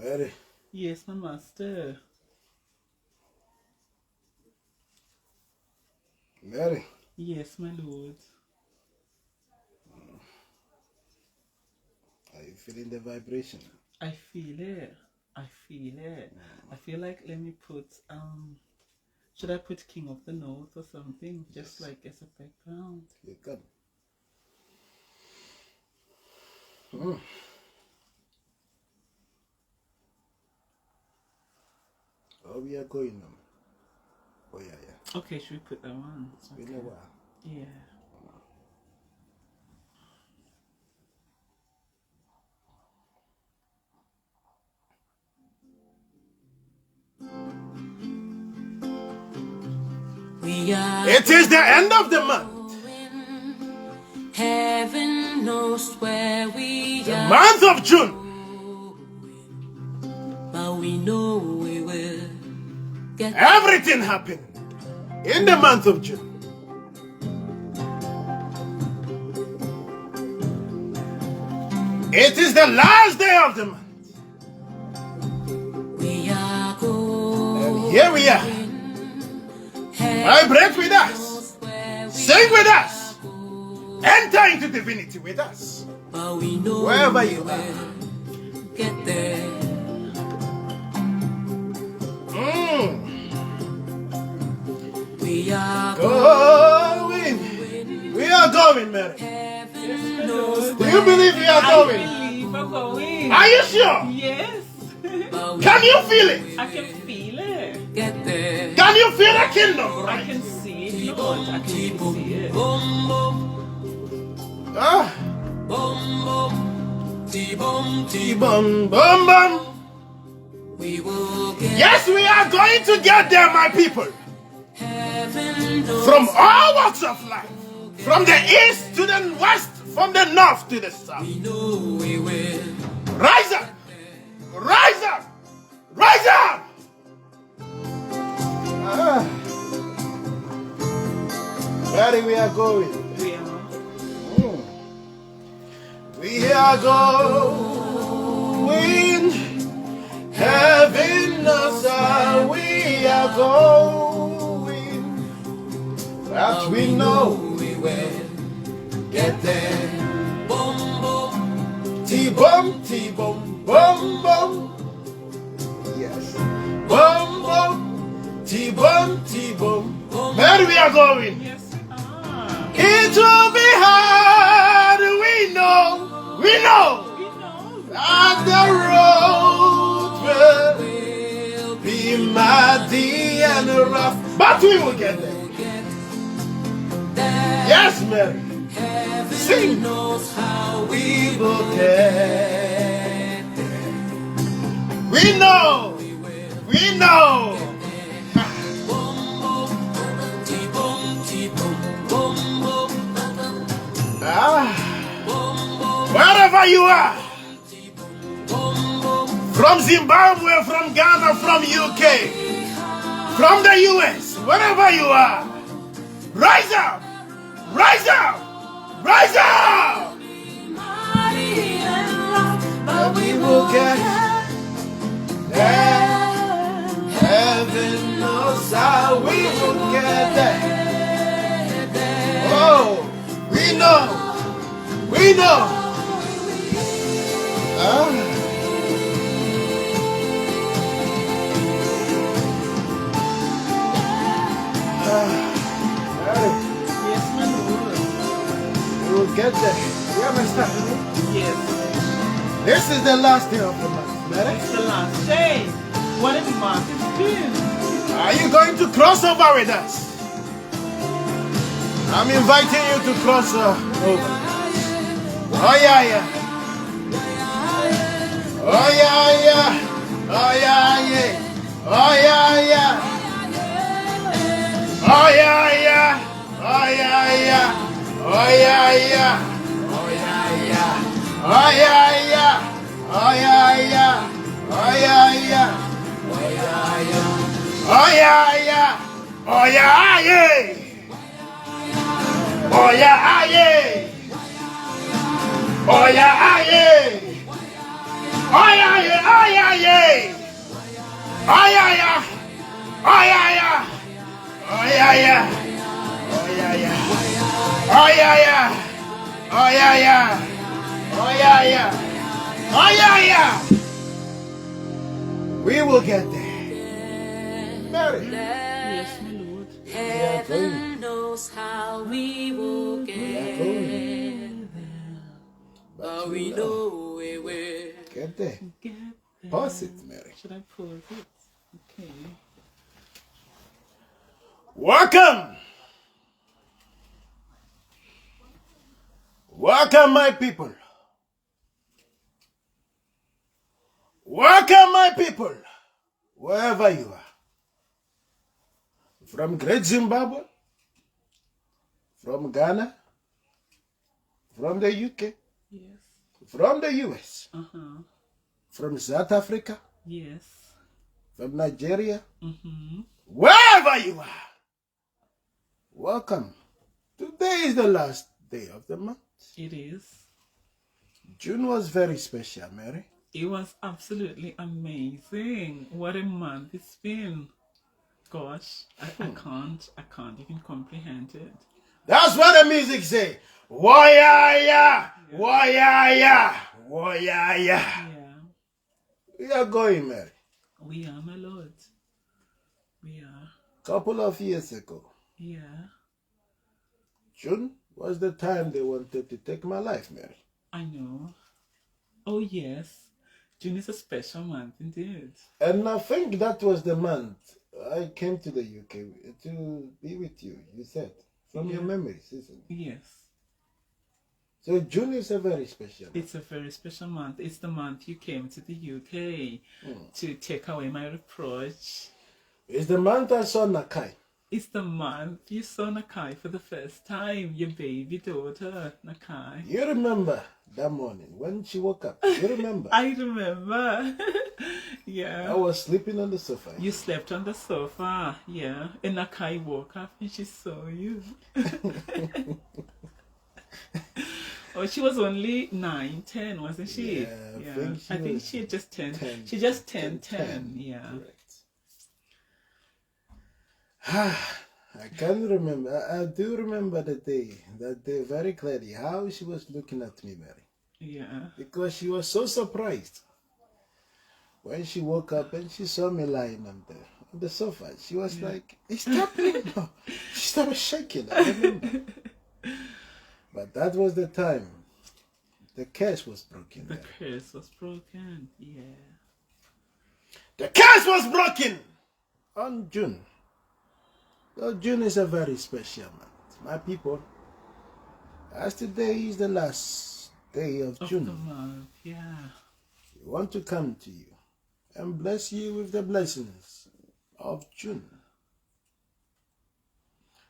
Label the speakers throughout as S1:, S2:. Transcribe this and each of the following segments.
S1: Mary.
S2: Yes, my master.
S1: Mary.
S2: Yes, my lord.
S1: Are you feeling the vibration?
S2: I feel it. I feel it. I feel like, let me put, should I put King of the North or something? Just like as a background.
S1: You can. Mm. Oh, we are going now. Oh, yeah.
S2: Okay, should we put that one?
S1: It's been a while.
S2: Yeah.
S1: It is the end of the month.
S3: Heaven knows where we
S1: The
S3: are.
S1: month of June.
S3: But we know we will get
S1: Everything happened in the month of June. It is the last day of the month.
S3: We are going.
S1: And here we are. Vibrate with us. Sing with us. Enter into divinity with us.
S3: But we know
S1: Wherever
S3: we
S1: you
S3: will
S1: are.
S3: get there. We are
S1: Going. We are going, Mary.
S3: heaven knows
S1: Do you believe we are
S2: I
S1: going?
S2: believe we're going.
S1: Are you sure?
S2: Yes.
S3: but we
S1: Can you feel it?
S2: I can feel it.
S3: get there.
S1: Can you feel the kingdom?
S2: I
S1: Right?
S2: can see it, Lord. I can see it.
S3: Boom boom
S1: Ah.
S3: boom boom. T-boom
S1: Bum, bum, bum.
S3: We will get
S1: Yes, we are going to get there, my people.
S3: heaven knows.
S1: From all walks of life. From the east to the west. From the north to the south.
S3: We know we will.
S1: Rise up. Rise up. Rise up. Ah. Where we are going?
S2: We are.
S1: We are going. Heaven knows how we are going. But we know
S3: we will get there. Boom boom.
S1: T-bum, T-bum, bum, bum. Yes. Bum, bum. T-bum, T-bum. Where we are going?
S2: Yes, we are.
S1: It will be hard, we know. We know.
S2: We know.
S1: And the road will be muddy and rough, but we will get there. Yes, Mary. Sing.
S3: Knows how we
S1: We will get there. We know. We know.
S3: T-boom, T-boom, boom boom.
S1: Ah. Wherever you are, from Zimbabwe, from Ghana, from UK, from the US, wherever you are, rise up, rise up, rise up. But we will get there. Heaven knows how we will get there. Oh, we know, we know.
S2: Yes, my lord.
S1: We will get there. You understand?
S2: Yes.
S1: This is the last day of the month. Ready?
S2: It's the last day. What a month it's been.
S1: Are you going to cross over with us? I'm inviting you to cross over. Oh yeah, yeah. Oh yeah, yeah. Oh yeah, yeah. Oh yeah, yeah. Oh yeah, yeah. Oh yeah, yeah. Oh yeah, yeah. Oh yeah, yeah. Oh yeah, yeah. Oh yeah, yeah. Oh yeah, yeah. Oh yeah, yeah. Oh yeah, yeah. Oh yeah, yeah. Oh yeah, yeah. Oh yeah, yeah. Ay, ay, ay, ay, ay. Ay, ay, ay. Ay, ay, ay. Ay, ay, ay. Ay, ay, ay. Ay, ay, ay. Ay, ay, ay. Ay, ay, ay. Ay, ay, ay. We will get there. Mary.
S2: Yes, my Lord.
S3: Heaven knows how we will get
S2: There.
S3: but we know we will.
S1: Get there.
S2: Get there.
S1: Pause it, Mary.
S2: Should I pause it? Okay.
S1: Welcome. Welcome, my people. Welcome, my people. Wherever you are. From Great Zimbabwe. From Ghana. From the UK.
S2: Yes.
S1: From the US.
S2: Uh-huh.
S1: From South Africa.
S2: Yes.
S1: From Nigeria.
S2: Mm-hmm.
S1: Wherever you are. Welcome. Today is the last day of the month.
S2: It is.
S1: June was very special, Mary.
S2: It was absolutely amazing. What a month it's been. Gosh, I can't even comprehend it.
S1: That's what the music say. Wayaya, wayaya, wayaya.
S2: Yeah,
S1: We are going, Mary.
S2: we are, my Lord. We are.
S1: Couple of years ago,
S2: Yeah,
S1: June was the time they wanted to take my life, Mary.
S2: I know. Oh, yes. June is a special month indeed.
S1: And I think that was the month I came to the UK to be with you, you said. From your memories, isn't it?
S2: Yes.
S1: So June is a very special month.
S2: It's a very special month. It's the month you came to the UK to take away my reproach.
S1: It's the month I saw Nakai.
S2: It's the month you saw Nakai for the first time, your baby daughter, Nakai.
S1: You remember that morning when she woke up? You remember?
S2: I remember.
S1: I
S2: Yeah.
S1: was sleeping on the sofa.
S2: You slept on the sofa, yeah. And Nakai woke up and she saw you. Oh, she was only 9, 10, wasn't she?
S1: Yeah,
S2: I think
S1: was
S2: she had just 10.
S1: 10.
S2: She just turned 10, yeah.
S1: Correct. I can remember. I do remember that day very clearly. How she was looking at me, Mary,
S2: Yeah.
S1: because she was so surprised when she woke up and she saw me lying on the sofa. She was like, "It's happening now." She started shaking. I remember. But that was the time the curse was broken.
S2: The
S1: Mary.
S2: curse was broken, yeah.
S1: The curse was broken on June. So June is a very special month. My people, as today is the last day of
S2: Of
S1: June,
S2: the month, yeah.
S1: we want to come to you and bless you with the blessings of June.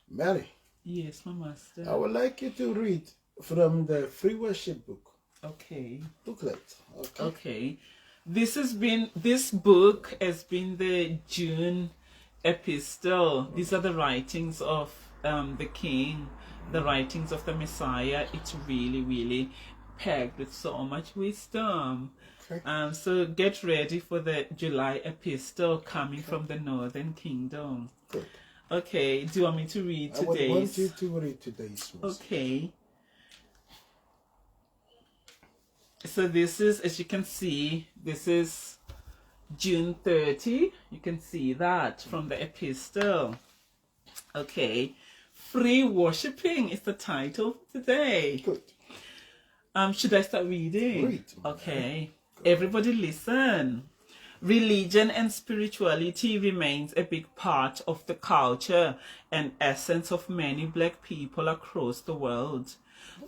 S1: Mary,
S2: Yes, my master.
S1: I would like you to read from the Free Worship book.
S2: Okay.
S1: Booklet. Okay.
S2: Okay. This book has been the June epistle. These are the writings of the King, the writings of the Messiah. It's really, really packed with so much wisdom.
S1: Okay.
S2: So get ready for the July epistle coming from the Northern Kingdom.
S1: Good.
S2: Okay, do you want me to read
S1: I would want
S2: today's?
S1: you to read today's message.
S2: Okay. So this is, as you can see, this is June 30. You can see that from the epistle. Okay. Free Worshipping is the title today.
S1: Good.
S2: Should I start reading?
S1: Read.
S2: Okay. Everybody listen. Religion and spirituality remains a big part of the culture and essence of many black people across the world.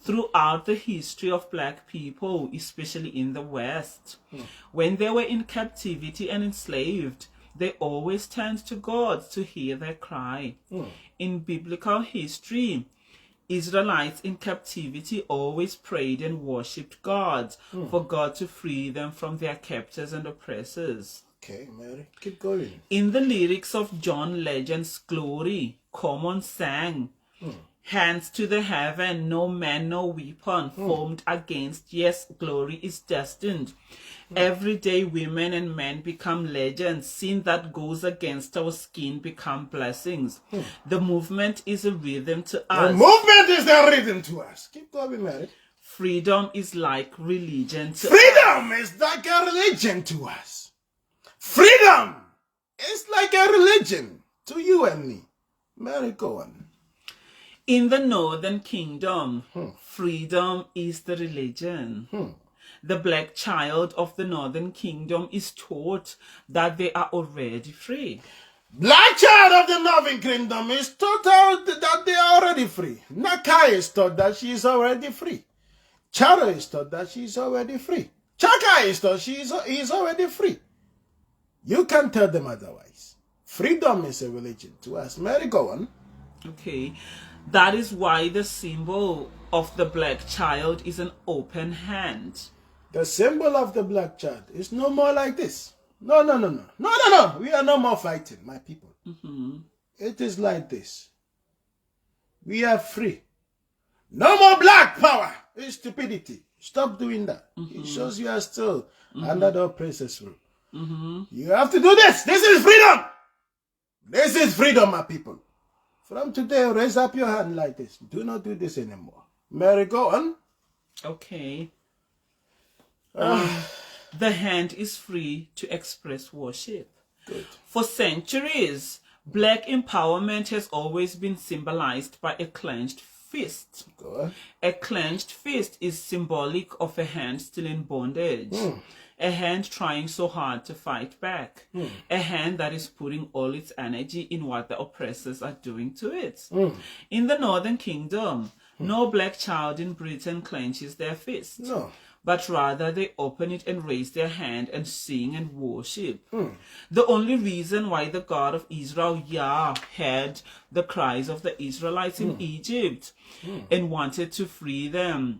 S2: Throughout the history of black people, especially in the West, when they were in captivity and enslaved, they always turned to God to hear their cry. In biblical history, Israelites in captivity always prayed and worshipped God for God to free them from their captors and oppressors.
S1: Okay, Mary, keep going.
S2: In the lyrics of John Legend's Glory, Common sang, Hands to the heaven, no man, no weapon formed against. Yes, glory is destined. Every day women and men become legends. Sin that goes against our skin become blessings. The movement is a rhythm to
S1: The
S2: us.
S1: movement is the rhythm to us. Keep going, Mary.
S2: Freedom is like religion to us.
S1: Freedom is like a religion to us. Freedom is like a religion to you and me. Mary, go on.
S2: In the Northern Kingdom, freedom is the religion. The black child of the Northern Kingdom is taught that they are already free.
S1: Black child of the Northern Kingdom is taught that they are already free. Nakai is taught that she is already free. Charo is taught that she is already free. Chaka is taught he is already free. You can't tell them otherwise. Freedom is a religion to us. Mary, go on.
S2: Okay, that is why the symbol of the black child is an open hand.
S1: The symbol of the black child is no more like this. No. We are no more fighting, my people. It is like this. We are free. No more black power. It's stupidity. Stop doing that. It shows you are still under the oppressor's rule. You have to do this. This is freedom. This is freedom, my people. From today, raise up your hand like this. Do not do this anymore. Mary, go on.
S2: Okay. The hand is free to express worship.
S1: Good.
S2: For centuries, black empowerment has always been symbolized by a clenched fist.
S1: Go on.
S2: A clenched fist is symbolic of a hand still in bondage. A hand trying so hard to fight back. A hand that is putting all its energy in what the oppressors are doing to it. In the Northern Kingdom, no black child in Britain clenches their fist.
S1: No.
S2: But rather they open it and raise their hand and sing and worship. The only reason why the God of Israel, Yah, heard the cries of the Israelites in Egypt and wanted to free them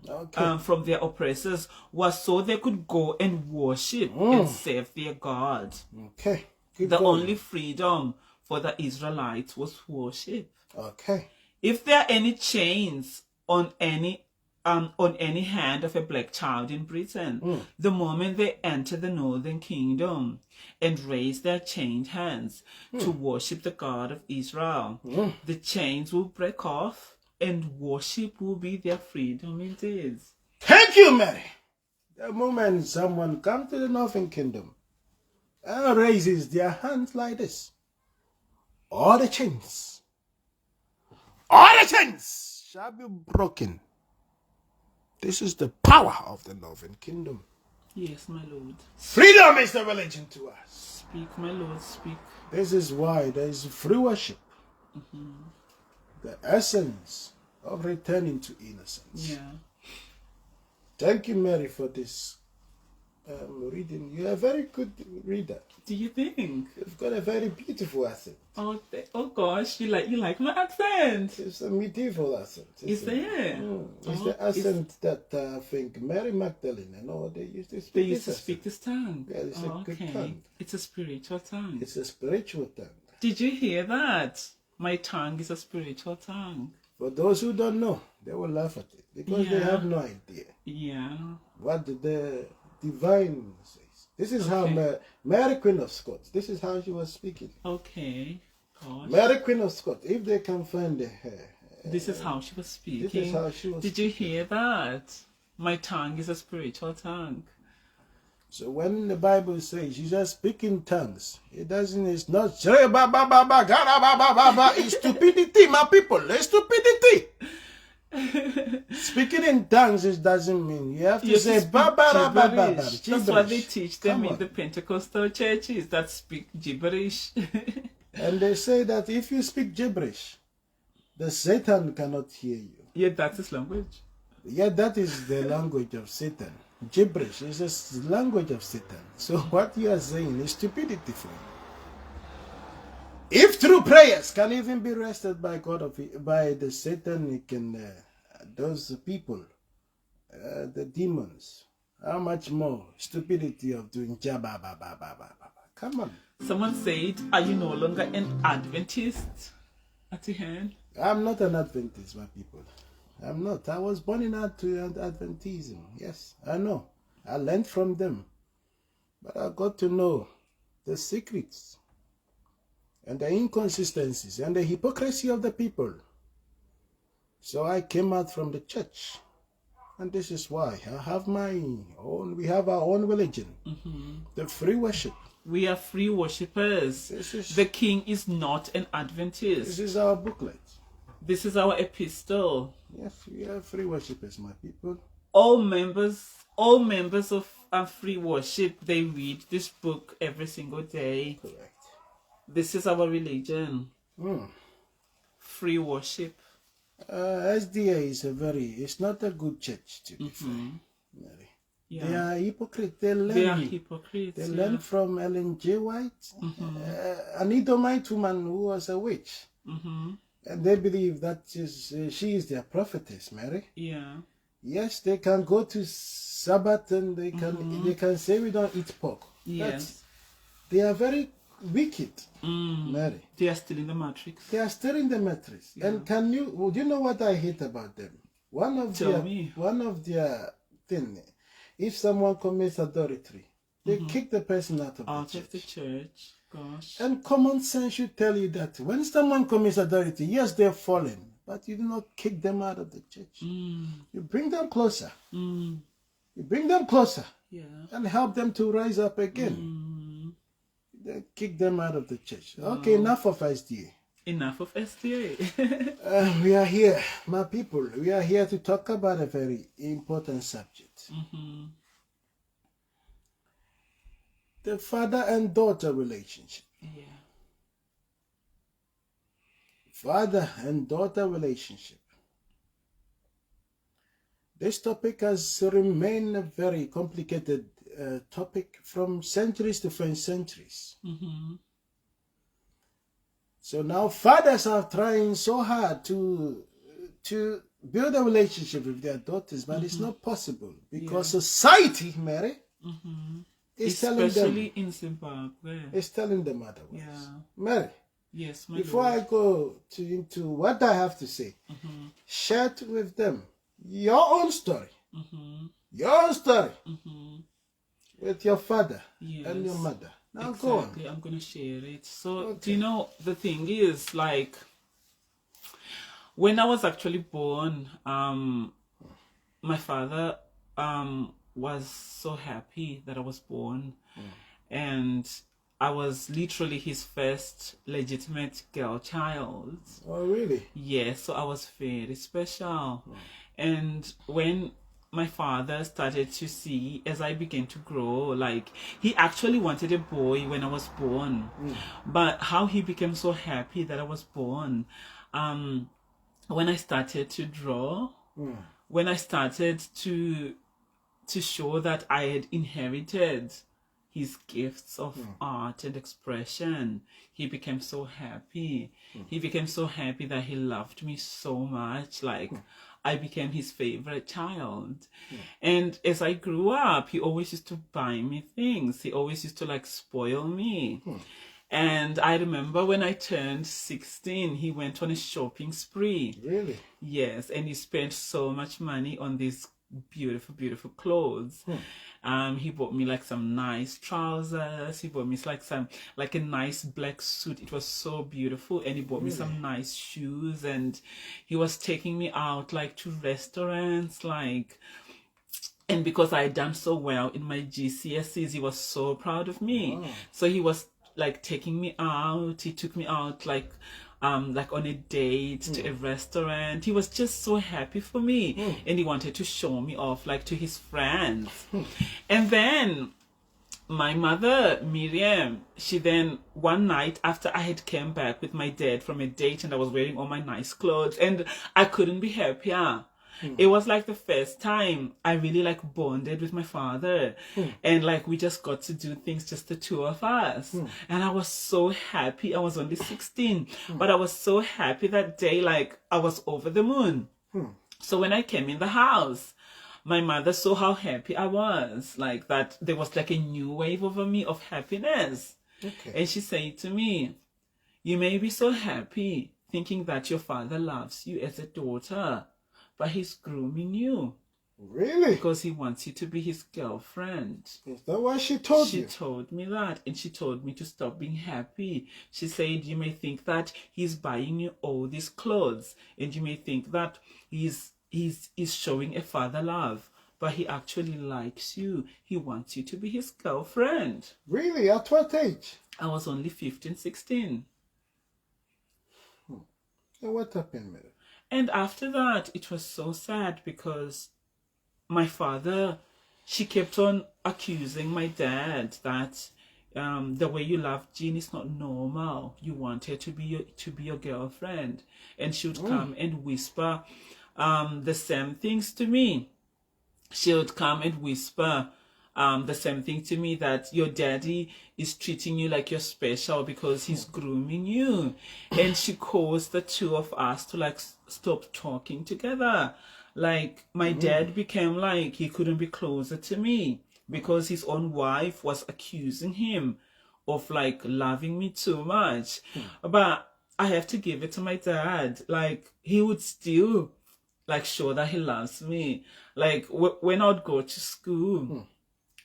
S2: from their oppressors was so they could go and worship and serve their God.
S1: Okay. Keep
S2: The
S1: going.
S2: only freedom for the Israelites was worship.
S1: Okay.
S2: If there are any chains on any hand of a black child in Britain, the moment they enter the Northern Kingdom and raise their chained hands to worship the God of Israel, the chains will break off and worship will be their freedom indeed.
S1: Thank you, Mary. The moment someone comes to the Northern Kingdom and raises their hands like this, all the chains shall be broken. This is the power of the Northern Kingdom.
S2: Yes, my Lord.
S1: Freedom is the religion to us.
S2: Speak, my Lord, speak.
S1: This is why there is free worship. The essence of returning to innocence.
S2: Yeah.
S1: Thank you, Mary, for this reading. You're a very good reader.
S2: Do you think?
S1: You've got a very beautiful accent.
S2: Oh gosh, you like my accent?
S1: It's a medieval accent.
S2: Is it?
S1: It's the accent that I think Mary Magdalene and all they used to speak.
S2: They used to
S1: this
S2: speak this tongue.
S1: Yeah, it's a good tongue.
S2: It's a spiritual tongue.
S1: It's a spiritual tongue.
S2: Did you hear that? My tongue is a spiritual tongue.
S1: For those who don't know, they will laugh at it because they
S2: Yeah.
S1: have no idea
S2: Yeah.
S1: what the divine says. This is how Mary Queen of Scots, this is how she was speaking.
S2: Okay. Gosh.
S1: Mary Queen of Scots, if they can find her,
S2: This is how she was speaking.
S1: this is how she was
S2: Did you hear that? My tongue is a spiritual tongue.
S1: So when the Bible says she's just speaking tongues, it's not it's stupidity, my people. It's stupidity. Speaking in tongues, it doesn't mean you have to
S2: You
S1: say
S2: have to speak gibberish. That's what they
S1: gibberish.
S2: teach them
S1: Come
S2: in
S1: on.
S2: the Pentecostal churches that speak gibberish.
S1: And they say that if you speak gibberish, the Satan cannot hear you.
S2: Yeah, that's his language.
S1: Yeah, that is the language of Satan. Gibberish is the language of Satan. So what you are saying is stupidity for you. If true prayers can even be rested by by the Satanic and those people, the demons, how much more stupidity of doing jabba ba ba ba ba ba. Come on.
S2: Someone said, are you no longer an Adventist? At the hand?
S1: I'm not an Adventist, my people. I'm not. I was born in Adventism. Yes, I know. I learned from them. But I got to know the secrets and the inconsistencies and the hypocrisy of the people. So I came out from the church. And this is why I have my own, we have our own religion. The free worship.
S2: We are free worshippers. The king is not an Adventist.
S1: This is our booklet.
S2: This is our epistle.
S1: Yes, we are free worshippers, my people.
S2: All members of free worship, they read this book every single day.
S1: Correct.
S2: This is our religion. Free worship.
S1: SDA is it's not a good church, to be fair. Mary.
S2: Yeah.
S1: They are hypocrites. They
S2: are hypocrites.
S1: They learn from Ellen G. White, an Edomite woman who was a witch. And they believe that she is their prophetess, Mary.
S2: Yeah.
S1: Yes, they can go to Sabbath and they can say we don't eat pork.
S2: Yes.
S1: But they are very wicked, Mary.
S2: They are still in the matrix.
S1: They are still in the matrix. Yeah. And do you know what I hate about them? One of their thing, if someone commits adultery, they kick the person out of the church.
S2: Gosh.
S1: And common sense should tell you that when someone commits adultery, yes, they're fallen, but you do not kick them out of the church. You bring them closer. You bring them closer.
S2: Yeah.
S1: And help them to rise up again. They kick them out of the church. Okay, enough of SDA.
S2: Enough of SDA.
S1: We are here, my people. We are here to talk about a very important subject. The father and daughter relationship.
S2: Yeah.
S1: Father and daughter relationship. This topic has remained a very complicated topic from centuries to centuries. So now fathers are trying so hard to build a relationship with their daughters, but it's not possible because society, Mary, is telling them.
S2: Especially in Zimbabwe.
S1: It's telling them otherwise.
S2: Yeah.
S1: Mary.
S2: Yes, my
S1: Before
S2: Lord.
S1: I go into what I have to say, share with them your own story. Your own story with your father and your mother. Now go on.
S2: I'm going to share it. So, do you know, the thing is, like, when I was actually born, my father was so happy that I was born. And I was literally his first legitimate girl child.
S1: Oh, really?
S2: Yes, so I was very special. And when my father started to see, as I began to grow, like, he actually wanted a boy when I was born. But how he became so happy that I was born, when I started to draw, when I started to show that I had inherited his gifts of art and expression, he became so happy. He became so happy that he loved me so much. Like, I became his favorite child. And as I grew up, he always used to buy me things. He always used to, like, spoil me. And I remember when I turned 16, he went on a shopping spree.
S1: Really?
S2: Yes, and he spent so much money on these beautiful, beautiful clothes. He bought me like some nice trousers. He bought me like a nice black suit. It was so beautiful. And he bought me some nice shoes. And he was taking me out like to restaurants, like. And because I had done so well in my GCSEs, he was so proud of me. So he was like taking me out. He took me out like on a date to a restaurant. He was just so happy for me. And he wanted to show me off like to his friends. And then my mother, Miriam, she then one night after I had came back with my dad from a date and I was wearing all my nice clothes and I couldn't be happier. It was like the first time I really like bonded with my father and like we just got to do things, just the two of us. And I was so happy. I was only 16, but I was so happy that day, like I was over the moon. So when I came in the house, my mother saw how happy I was, like that there was like a new wave over me of happiness. And she said to me, "You may be so happy thinking that your father loves you as a daughter, but he's grooming you.
S1: Really?
S2: Because he wants you to be his girlfriend.
S1: Is that what she told
S2: She
S1: you?
S2: told me that, and she told me to stop being happy. She said, you may think that he's buying you all these clothes, and you may think that he's showing a father love, but he actually likes you. He wants you to be his girlfriend.
S1: Really? At what age?
S2: I was only 15, 16.
S1: And what happened, Mary?
S2: And after that, it was so sad because my father, she kept on accusing my dad that the way you love Jean is not normal. You want her to be your girlfriend, and she would come and whisper the same things to me. She would come and whisper the same thing to me, that your daddy is treating you like you're special because he's grooming you. And she caused the two of us to like stop talking together. Like my dad became like he couldn't be closer to me because his own wife was accusing him of like loving me too much. But I have to give it to my dad. Like he would still like show that he loves me. Like when I would go to school,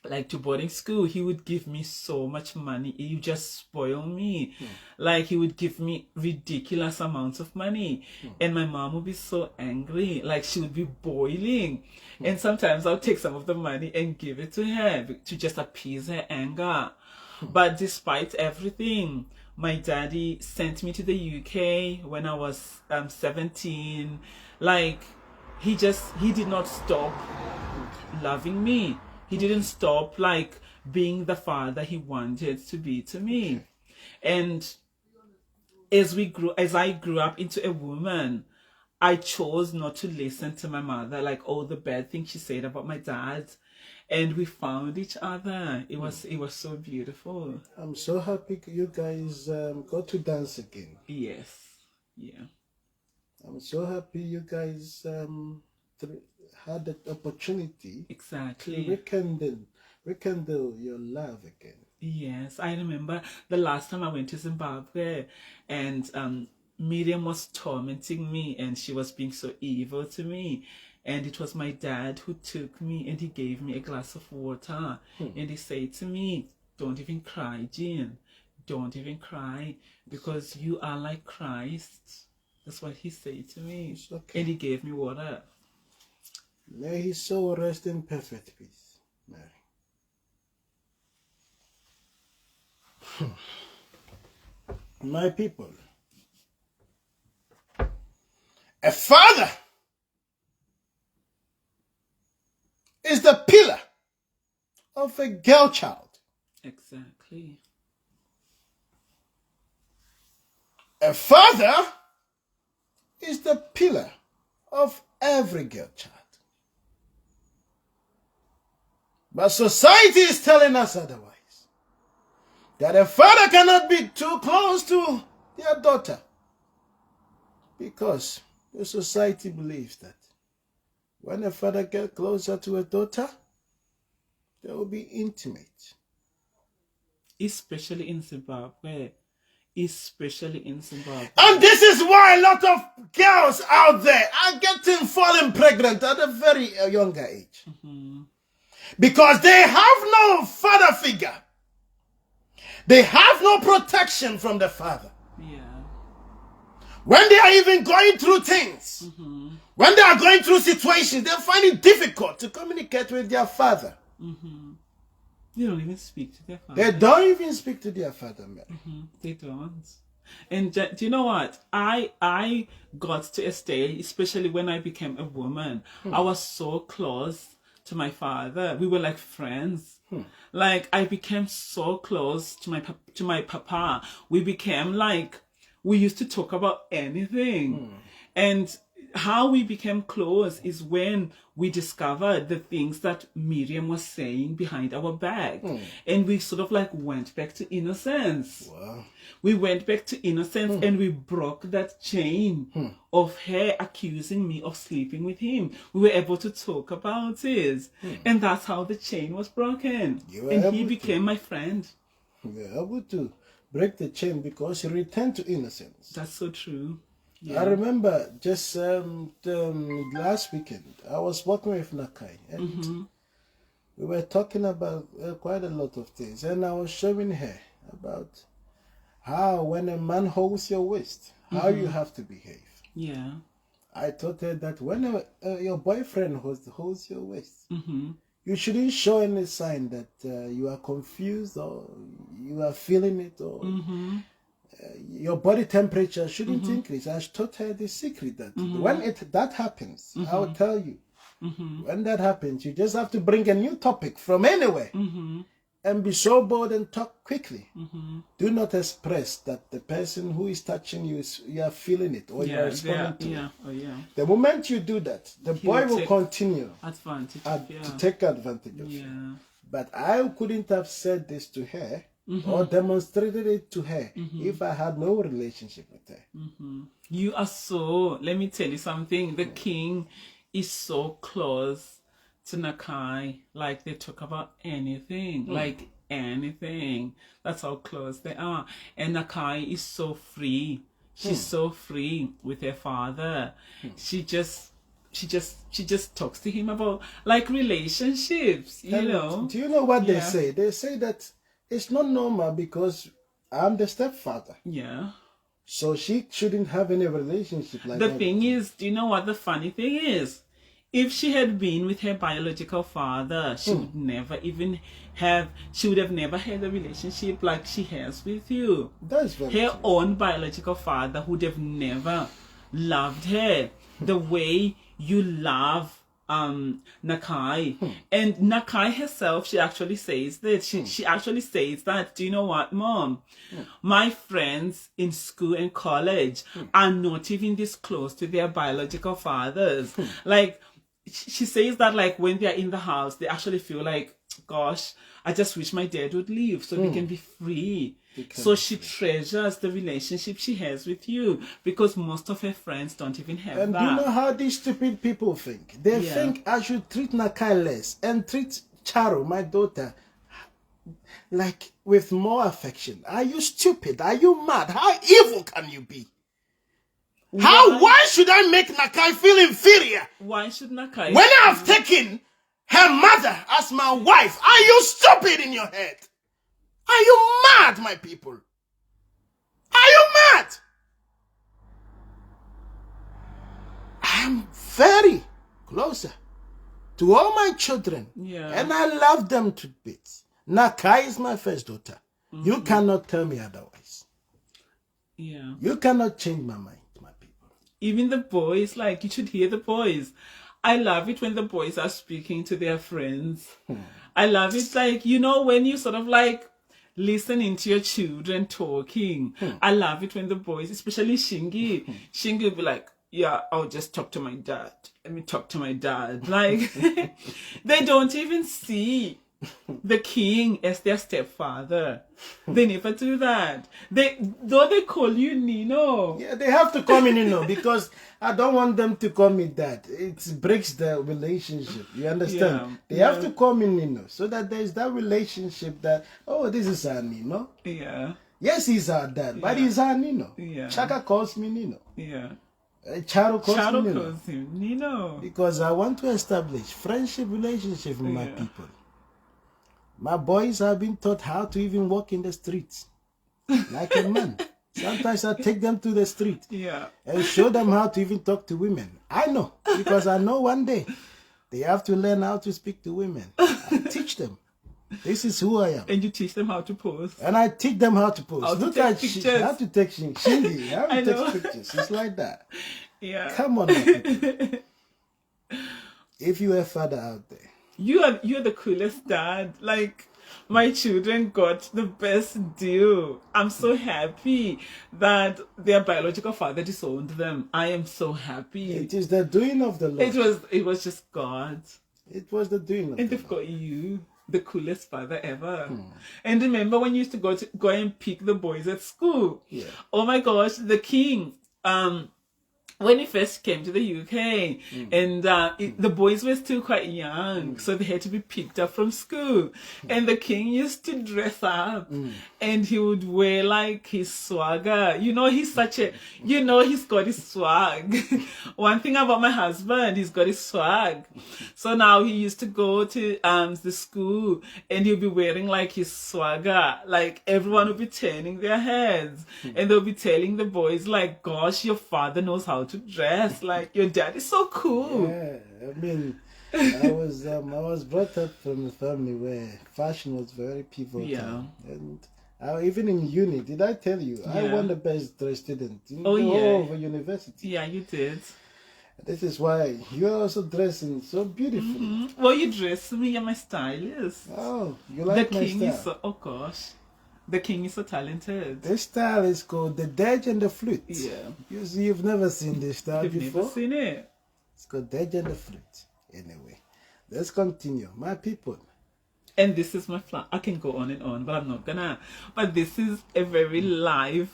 S2: like to boarding school, he would give me so much money. He would just spoil me. Like he would give me ridiculous amounts of money. And my mom would be so angry. Like she would be boiling. And sometimes I'll take some of the money and give it to her to just appease her anger. But despite everything, my daddy sent me to the UK when I was 17. Like he did not stop loving me. He didn't stop like being the father he wanted to be to me. And as I grew up into a woman, I chose not to listen to my mother, like all the bad things she said about my dad. And we found each other. It was so beautiful.
S1: I'm so happy you guys got to dance again.
S2: Yes. Yeah.
S1: I'm so happy you guys had the opportunity
S2: Exactly.
S1: to rekindle your love again.
S2: Yes, I remember the last time I went to Zimbabwe, and Miriam was tormenting me, and she was being so evil to me. And it was my dad who took me, and he gave me a glass of water, and he said to me, "Don't even cry, Jean. Don't even cry, because you are like Christ." That's what he said to me.
S1: It's okay.
S2: And he gave me water.
S1: May his soul rest in perfect peace, Mary. My people, a father is the pillar of a girl child.
S2: Exactly.
S1: A father is the pillar of every girl child. But society is telling us otherwise. That a father cannot be too close to their daughter. Because the society believes that when a father gets closer to a daughter, they will be intimate.
S2: Especially in Zimbabwe. Especially in Zimbabwe.
S1: And this is why a lot of girls out there are falling pregnant at a very younger age. Because they have no father figure. They have no protection from the father.
S2: Yeah.
S1: When they are even going through things, when they are going through situations, they find it difficult to communicate with their father.
S2: They don't even speak to their father.
S1: They don't even speak to their father, Mary.
S2: They don't. And do you know what? I got to a stage, especially when I became a woman, I was so close to my father. We were like friends. Like I became so close to my papa. We became like, we used to talk about anything. And how we became close is when we discovered the things that Miriam was saying behind our back. And we sort of like went back to innocence.
S1: Wow.
S2: We went back to innocence and we broke that chain of her accusing me of sleeping with him. We were able to talk about it. And that's how the chain was broken. And he became my friend.
S1: You were able to break the chain because you returned to innocence.
S2: That's so true.
S1: I remember just last weekend, I was working with Nakai, and we were talking about quite a lot of things, and I was showing her about how when a man holds your waist, how you have to behave.
S2: Yeah.
S1: I told her that when your boyfriend holds your waist, you shouldn't show any sign that you are confused or you are feeling it, or your body temperature shouldn't increase. I told her the secret that when that happens, I will tell you. When that happens, you just have to bring a new topic from anywhere and be so bold and talk quickly. Do not express that the person who is touching you, you are feeling it or you are responding to it.
S2: Oh, yeah.
S1: The moment you do that, the boy will continue
S2: to
S1: take advantage of you. But I couldn't have said this to her or demonstrated it to her if I had no relationship with her.
S2: You are so, let me tell you something, the king is so close to Nakai, like they talk about anything, like anything. That's how close they are. And Nakai is so free. She's so free with her father. She just talks to him about like relationships, you know.
S1: Do you know what they say? They say that it's not normal because I'm the stepfather.
S2: Yeah.
S1: So she shouldn't have any relationship like that.
S2: The thing is, do you know what the funny thing is? If she had been with her biological father, she would never even have, she would have never had a relationship like she has with you.
S1: That's very
S2: Her
S1: true.
S2: own biological father would have never loved her the way you love Nakai. And Nakai herself, she actually says that. She actually says that, do you know what, Mom? My friends in school and college are not even this close to their biological fathers. Like, she says that like when they're in the house, they actually feel like, gosh, I just wish my dad would leave so we can be free. So she treasures the relationship she has with you because most of her friends don't even have
S1: and
S2: that.
S1: do you know how these stupid people think? They think I should treat Nakai less and treat Charo, my daughter, like with more affection. Are you stupid? Are you mad? How evil can you be? Why should I make Nakai feel inferior?
S2: Why should Nakai?
S1: When I've taken her mother as my wife, are you stupid in your head? Are you mad, my people? Are you mad? I'm very closer to all my children. And I love them to bits. Nakai is my first daughter. You cannot tell me otherwise.
S2: Yeah.
S1: You cannot change my mind, my people.
S2: Even the boys, like, you should hear the boys. I love it when the boys are speaking to their friends. I love it, like, you know, when you sort of like listening to your children talking. I love it when the boys, especially Shingi, Shingi will be like, yeah, I'll just talk to my dad. Let me talk to my dad. Like, they don't even see the king as their stepfather. They never do that. Though they call you Nino.
S1: Yeah, they have to call me Nino because I don't want them to call me that. It breaks the relationship. You understand? They have to call me Nino so that there's that relationship that, oh, this is our Nino.
S2: Yeah.
S1: Yes, he's our dad, but he's our Nino.
S2: Yeah.
S1: Chaka calls me Nino.
S2: Yeah.
S1: Charo calls me Nino.
S2: Calls him Nino.
S1: Because I want to establish friendship relationship with my people. My boys have been taught how to even walk in the streets like a man. Sometimes I take them to the street and show them how to even talk to women. I know, because I know one day they have to learn how to speak to women. I teach them. This is who I am.
S2: And you teach them how to pose.
S1: And I teach them how to pose.
S2: Look at pictures.
S1: How to take Shindy. How to take pictures. It's like that.
S2: Yeah.
S1: Come on, my people. If you're a father out there,
S2: you're the coolest dad. Like, my children got the best deal. I'm so happy that their biological father disowned them. I am so happy.
S1: It is the doing of the Lord.
S2: It was just God.
S1: It was the doing of the Lord.
S2: And they've got you, the coolest father ever. And remember when you used to go and pick the boys at school?
S1: Yeah.
S2: Oh my gosh, the king. when he first came to the UK, and the boys were still quite young, so they had to be picked up from school. And the king used to dress up, and he would wear like his swagger. You know, he's such a, you know, he's got his swag. One thing about my husband, he's got his swag. So now he used to go to the school, and he'll be wearing like his swagger. Like everyone will be turning their heads, and they'll be telling the boys like, "Gosh, your father knows how to dress. Like your dad is so cool."
S4: Yeah, I mean, I was brought up from a family where fashion was very pivotal.
S2: Yeah.
S4: And even in uni, did I tell you? I
S2: Yeah.
S4: won the best dressed student in
S2: Oh,
S4: the
S2: yeah.
S4: whole of a university.
S2: Yeah, you did.
S4: This is why you're also dressing so beautifully.
S2: Well, you dress me. You're my stylist.
S4: Oh, you
S2: The
S4: like my
S2: king
S4: style?
S2: is so, oh gosh, the king is so talented.
S4: This style is called the Dej and the Flute.
S2: Yeah.
S4: You've never seen this style
S2: You've
S4: before.
S2: never seen it.
S4: It's called Dej and the Flute. Anyway, let's continue. My people.
S2: And this is my flower. I can go on and on, but I'm not gonna. But this is a very live.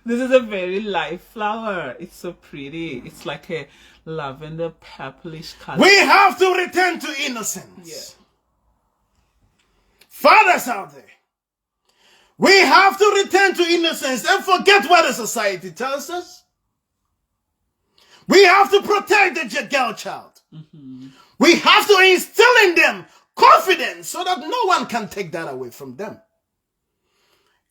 S2: This is a very live flower. It's so pretty. It's like a lavender purplish color.
S1: We have to return to innocence.
S2: Yeah.
S1: Fathers out there, we have to return to innocence and forget what the society tells us. We have to protect the girl child. We have to instill in them confidence so that no one can take that away from them.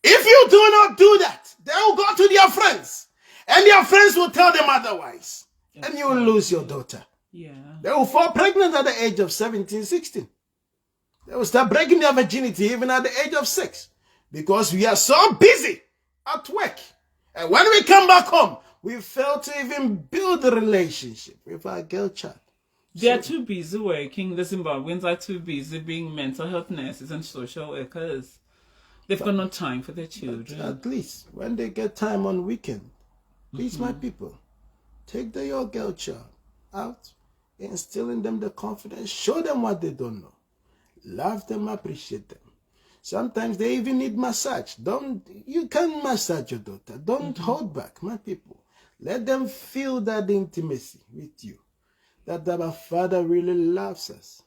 S1: If you do not do that, they will go to their friends, and their friends will tell them otherwise, and you will lose your daughter.
S2: Yeah.
S1: They will fall pregnant at the age of 17, 16. They will start breaking their virginity even at the age of 6, because we are so busy at work. And when we come back home, we fail to even build a relationship with our girl child.
S2: They are too busy working. The Zimbabweans are too busy being mental health nurses and social workers. They've got no time for their children.
S4: At least when they get time on weekend, please, my people, take your girl child out, instill in them the confidence, show them what they don't know, love them, appreciate them. Sometimes they even need massage. You can massage your daughter. Don't hold back, my people. Let them feel that intimacy with you, that our Father really loves us.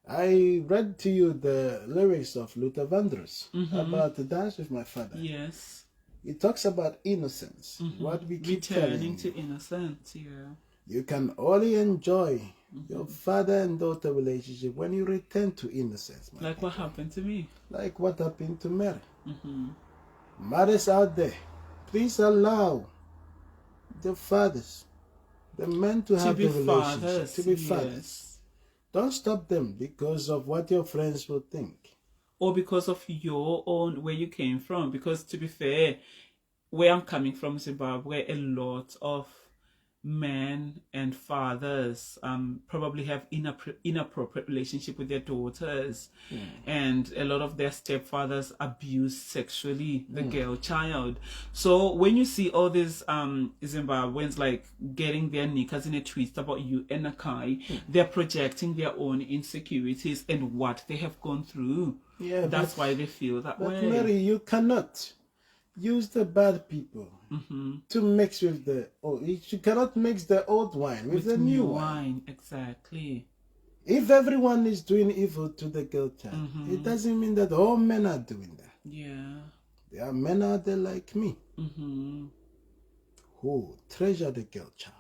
S4: I read to you the lyrics of Luther Vandross about the dance with my father.
S2: Yes.
S4: It talks about innocence, what we keep telling
S2: Returning
S4: you.
S2: to innocence, yeah.
S4: You can only enjoy your father and daughter relationship when you return to innocence.
S2: Like what happened to me.
S4: Like what happened to Mary. Mothers out there, please allow the fathers, the men to have
S2: be
S4: the relationship,
S2: fathers,
S4: to be
S2: yes.
S4: fathers. Don't stop them because of what your friends will think.
S2: Or because of your own, where you came from. Because to be fair, where I'm coming from, Zimbabwe, a lot of men and fathers probably have inappropriate relationship with their daughters, and a lot of their stepfathers abuse sexually the girl child. So when you see all these Zimbabweans like getting their knickers in a twist about you and Nakai, they're projecting their own insecurities and what they have gone through.
S4: Yeah,
S2: That's why they feel that
S4: But
S2: way.
S4: Mary, you cannot use the bad people to mix with the old. You cannot mix the old wine with the new wine.
S2: Exactly.
S4: If everyone is doing evil to the girl child, it doesn't mean that all men are doing that.
S2: Yeah.
S4: There are men out there like me
S2: Mm-hmm.
S4: who treasure the girl child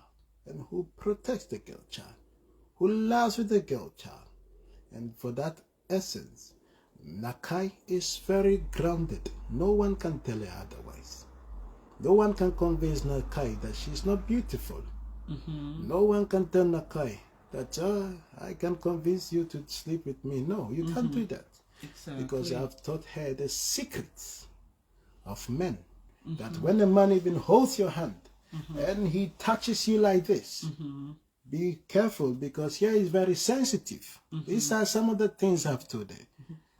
S4: and who protects the girl child, who loves with the girl child. And for that essence, Nakai is very grounded. No one can tell her otherwise. No one can convince Nakai that she's not beautiful. No one can tell Nakai that I can convince you to sleep with me. No, you can't do that.
S2: Exactly.
S4: Because I've taught her the secrets of men. That when a man even holds your hand and he touches you like this, be careful because here is very sensitive. These are some of the things I've told her.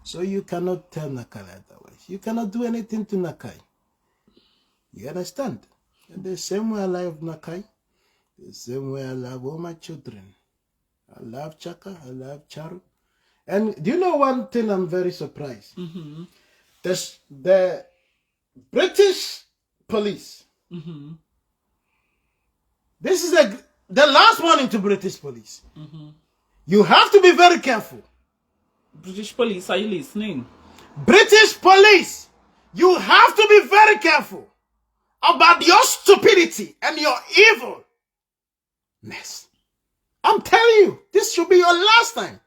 S4: So you cannot tell Nakai otherwise. You cannot do anything to Nakai. You understand? And the same way I love Nakai, the same way I love all my children. I love Chaka, I love Charu. And do you know one thing I'm very surprised? The British police This is the last warning to British police. You have to be very careful.
S2: British police, are you listening?
S4: British police, you have to be very careful about your stupidity and your evilness. I'm telling you, this should be your last time.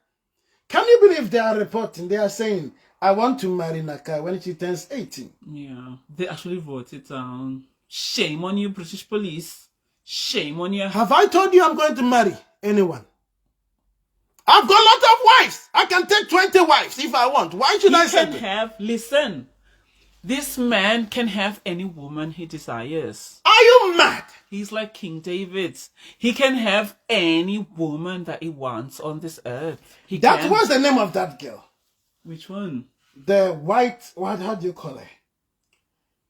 S4: Can you believe they are reporting? They are saying, I want to marry Nakai when she turns 18.
S2: Yeah, they actually wrote it down. Shame on you, British police. Shame on you.
S4: Have I told you I'm going to marry anyone? I've got a lot of wives. I can take 20 wives if I want. Why should I say that?
S2: Listen, this man can have any woman he desires.
S4: Are you mad?
S2: He's like King David. He can have any woman that he wants on this earth.
S4: That was the name of that girl.
S2: Which one?
S4: The white, how do you call her?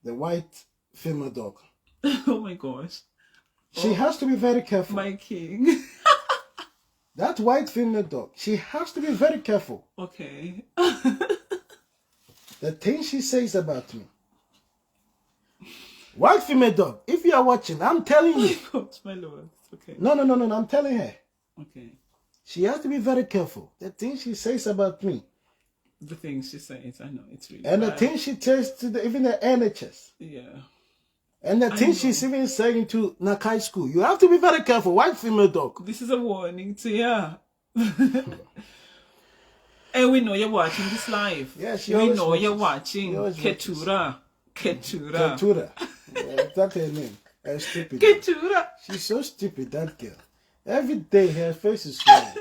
S4: The white female dog.
S2: Oh my gosh.
S4: She has to be very careful.
S2: My king.
S4: That white female dog, she has to be very careful.
S2: Okay.
S4: The things she says about me. White female dog, if you are watching, I'm telling you.
S2: My lord. Okay.
S4: No, I'm telling her.
S2: Okay.
S4: She has to be very careful. The things she says about me.
S2: The things she says, I know, it's really
S4: And
S2: bad.
S4: the things she says to even the NHS.
S2: Yeah.
S4: And the things she's even saying to Nakai school. You have to be very careful. White female dog.
S2: This is a warning to you. And we know you're watching this live.
S4: Yes,
S2: we know you're watching.
S4: Keturah.
S2: Keturah.
S4: That's her name. Stupid.
S2: Keturah.
S4: She's so stupid, that girl. Every day her face is swollen.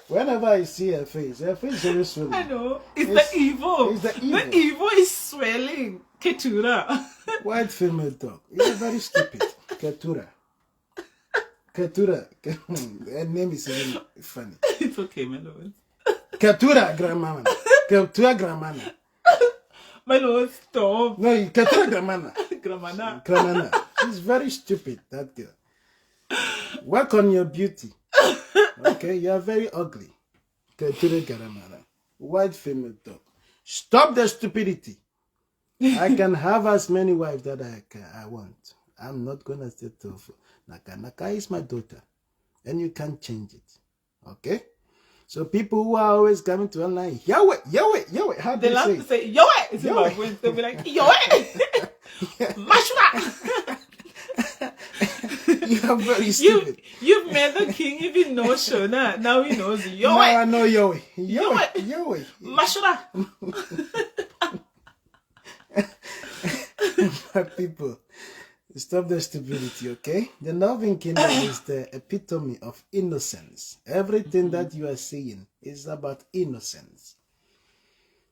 S4: Whenever I see her face is always swollen.
S2: I know. It's the evil.
S4: It's the evil.
S2: The evil is swelling. Keturah.
S4: White female dog. You're very stupid. Keturah. Keturah. Her name is even funny.
S2: It's okay, my lord.
S4: Keturah grandmama. Keturah grandmama.
S2: My lord, stop.
S4: No, Keturah grandmama.
S2: Gramana.
S4: Grandmama. She's very stupid, that girl. Work on your beauty. Okay, you are very ugly. Keturah grandmama. White female dog. Stop the stupidity. I can have as many wives that I want. I'm not gonna settle for Naka. Naka is my daughter, and you can't change it. Okay? So people who are always coming to online, Yahweh. How do
S2: They
S4: you
S2: love
S4: say?
S2: to say Yahweh. It's
S4: Yahweh.
S2: about when they'll be like Yahweh. Mashra.
S4: You are very stupid.
S2: You've made the king even know Shona. Now he knows
S4: Now
S2: Yahweh.
S4: I know Yahweh. Yahweh.
S2: Mashra.
S4: My people, stop the stupidity, okay? The Northern Kingdom is the epitome of innocence. Everything that you are seeing is about innocence.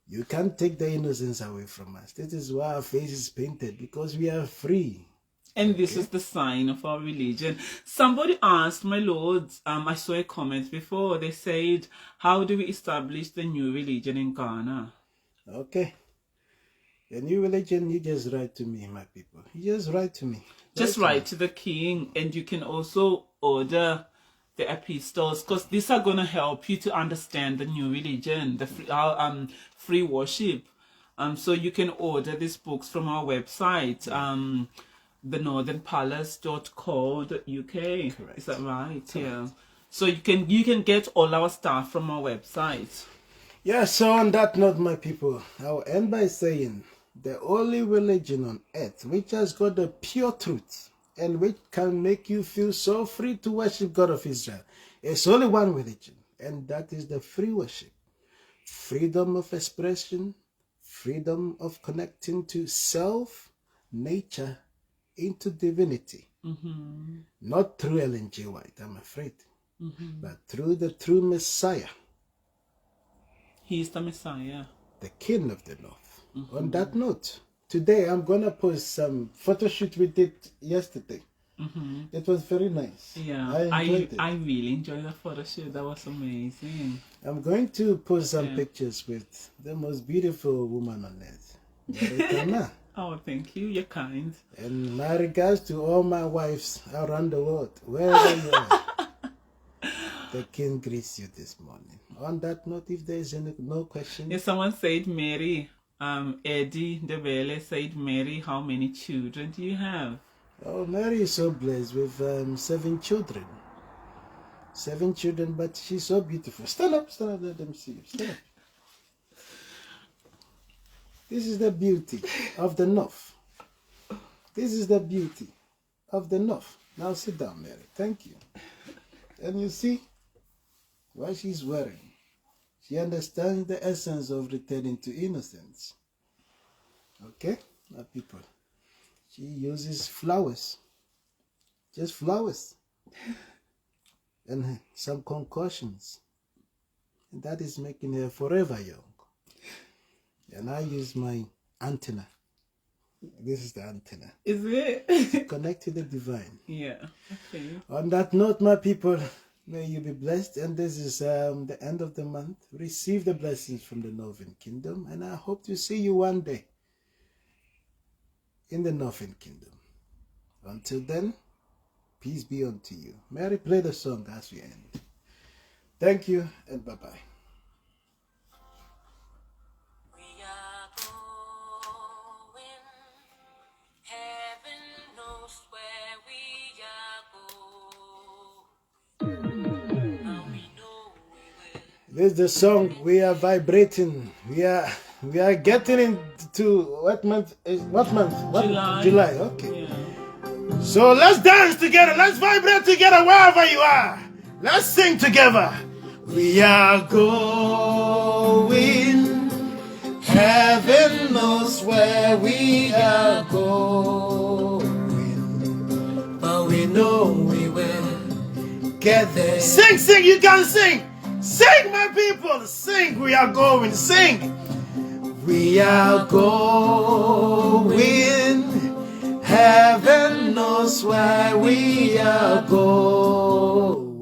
S4: You can't take the innocence away from us. This is why our face is painted, because we are free.
S2: And this is the sign of our religion. Somebody asked, my lords, I saw a comment before. They said, how do we establish the new religion in Ghana?
S4: Okay. The new religion, you just write to me, my people. You just write to me.
S2: Just write to the king, and you can also order the epistles, because these are going to help you to understand the new religion, the free worship. So you can order these books from our website, thenorthernpalace.co.uk.
S4: Correct.
S2: Is that right? Correct. Yeah. So you can get all our stuff from our website.
S4: Yeah, so on that note, my people, I'll end by saying the only religion on earth which has got the pure truth and which can make you feel so free to worship God of Israel is only one religion, and that is the free worship. Freedom of expression, freedom of connecting to self, nature, into divinity. Not through Ellen G. White, I'm afraid, but through the true Messiah.
S2: He is the Messiah.
S4: The King of the North. On that note, today I'm going to post some photo shoot we did yesterday. It was very nice.
S2: Yeah,
S4: I enjoyed it.
S2: I really enjoyed the photo shoot. That was amazing.
S4: I'm going to post some pictures with the most beautiful woman on earth, Maritana.
S2: Oh, thank you. You're kind.
S4: And my regards to all my wives around the world, wherever you are. The King greets you this morning. On that note, if there is no question.
S2: If someone said Mary, Eddie Debele said, Mary, how many children do you have?
S4: Oh, Mary is so blessed with 7 children. 7 children, but she's so beautiful. Stand up, let them see you. Stand up. This is the beauty of the North. This is the beauty of the North. Now sit down, Mary. Thank you. And you see what she's wearing. She understands the essence of returning to innocence. Okay, now people. She uses flowers. Just flowers. And some concussions. And that is making her forever young. And I use my antenna. This is the antenna.
S2: Is it?
S4: Connect to the divine.
S2: Yeah. Okay.
S4: On that note, my people, may you be blessed. And this is the end of the month. Receive the blessings from the Northern Kingdom. And I hope to see you one day in the Northern Kingdom. Until then, peace be unto you. Mary, play the song as we end. Thank you and bye-bye. This is the song we are vibrating. We are getting into what month? What month?
S2: July.
S4: July. Okay.
S2: Yeah.
S1: So let's dance together. Let's vibrate together wherever you are. Let's sing together. We are going. Heaven knows where we are going. But we know we will get there. Sing, sing. You can sing. Sing, my people. Sing. We are going. Sing. We are going. Heaven knows where we are going.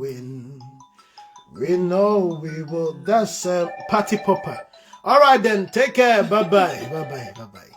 S4: We know we will. That's Party Popper. All right then. Take care. Bye-bye. Bye-bye. Bye-bye.